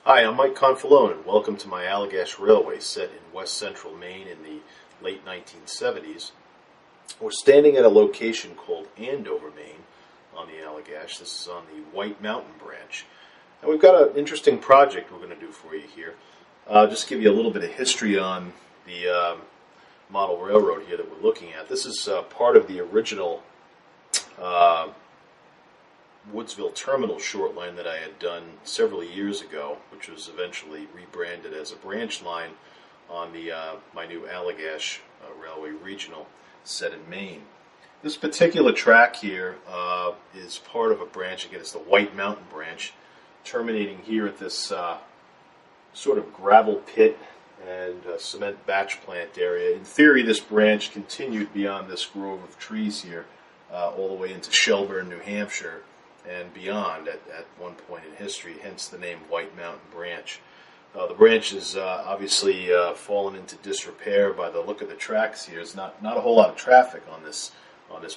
Hi, I'm Mike Confalone, and welcome to my Allagash Railway set in west central Maine in the late 1970s. We're standing at a location called Andover, Maine, on the Allagash. This is on the White Mountain branch. And we've got an interesting project we're going to do for you here. Just give you a little bit of history on the model railroad here that we're looking at. This is part of the original Woodsville Terminal short line that I had done several years ago, which was eventually rebranded as a branch line on the my new Allagash Railway Regional set in Maine. This particular track here is part of a branch. Again, it's the White Mountain branch, terminating here at this sort of gravel pit and cement batch plant area. In theory, this branch continued beyond this grove of trees here all the way into Shelburne, New Hampshire, and beyond at one point in history, hence the name White Mountain Branch. The branch is obviously fallen into disrepair by the look of the tracks here. There's not a whole lot of traffic on this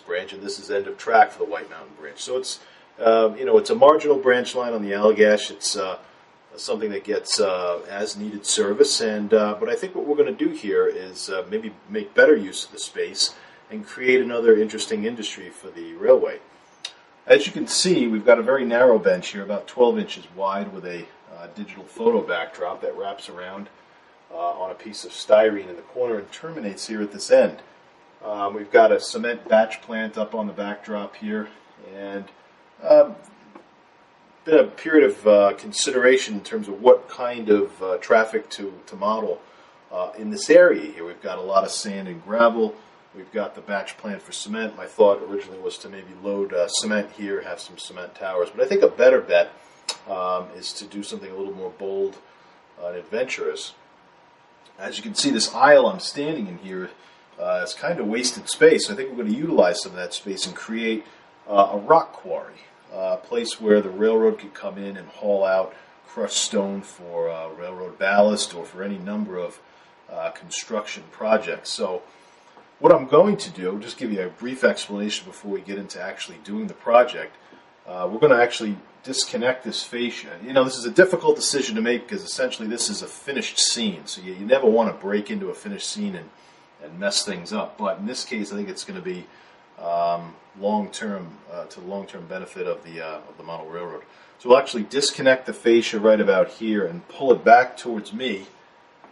branch, and this is end of track for the White Mountain Branch. So it's it's a marginal branch line on the Allagash. It's something that gets as needed service, and but I think what we're going to do here is maybe make better use of the space and create another interesting industry for the railway. As you can see, we've got a very narrow bench here, about 12 inches wide, with a digital photo backdrop that wraps around on a piece of styrene in the corner and terminates here at this end. We've got a cement batch plant up on the backdrop here, and been a period of consideration in terms of what kind of traffic to model in this area here. We've got a lot of sand and gravel. We've got the batch plant for cement. My thought originally was to maybe load cement here, have some cement towers. But I think a better bet is to do something a little more bold and adventurous. As you can see, this aisle I'm standing in here is kind of wasted space. I think we're going to utilize some of that space and create a rock quarry, a place where the railroad could come in and haul out crushed stone for railroad ballast or for any number of construction projects. So what I'm going to do, just give you a brief explanation before we get into actually doing the project. We're going to actually disconnect this fascia. This is a difficult decision to make because essentially this is a finished scene. So you never want to break into a finished scene and mess things up. But in this case, I think it's going to be long-term to the long-term benefit of the model railroad. So we'll actually disconnect the fascia right about here and pull it back towards me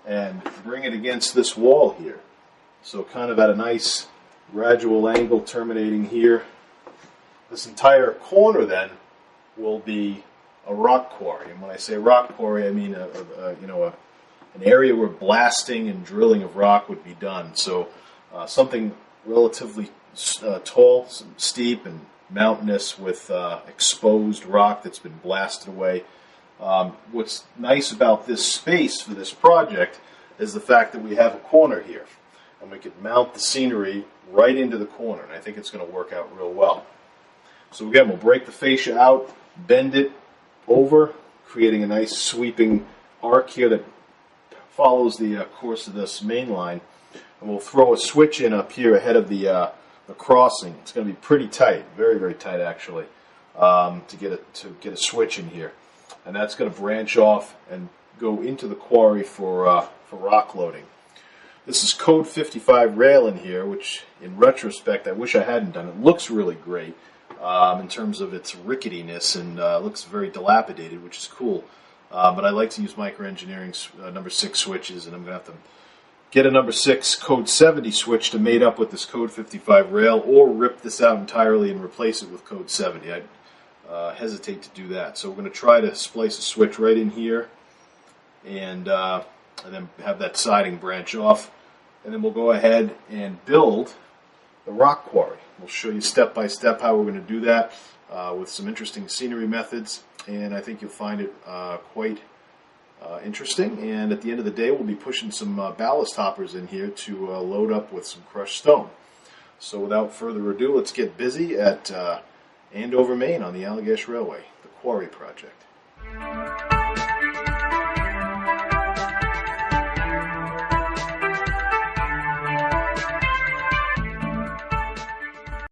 and bring it against this wall here. So kind of at a nice gradual angle terminating here. This entire corner then will be a rock quarry. And when I say rock quarry, I mean an area where blasting and drilling of rock would be done. So something relatively tall, steep, and mountainous with exposed rock that's been blasted away. What's nice about this space for this project is the fact that we have a corner here. And we could mount the scenery right into the corner, and I think it's going to work out real well. So again, we'll break the fascia out, bend it over, creating a nice sweeping arc here that follows the course of this main line. And we'll throw a switch in up here ahead of the crossing. It's going to be pretty tight, very, very tight actually, to get a switch in here. And that's going to branch off and go into the quarry for rock loading. This is Code 55 rail in here, which in retrospect I wish I hadn't done. It looks really great in terms of its ricketiness and looks very dilapidated, which is cool. But I like to use Microengineering's number 6 switches, and I'm going to have to get a number 6 Code 70 switch to mate up with this Code 55 rail, or rip this out entirely and replace it with Code 70. I'd hesitate to do that. So we're going to try to splice a switch right in here and then have that siding branch off. And then we'll go ahead and build the rock quarry. We'll show you step by step how we're going to do that with some interesting scenery methods, and I think you'll find it quite interesting. And at the end of the day, we'll be pushing some ballast hoppers in here to load up with some crushed stone. So without further ado, let's get busy at Andover, Maine on the Allagash Railway, the Quarry Project.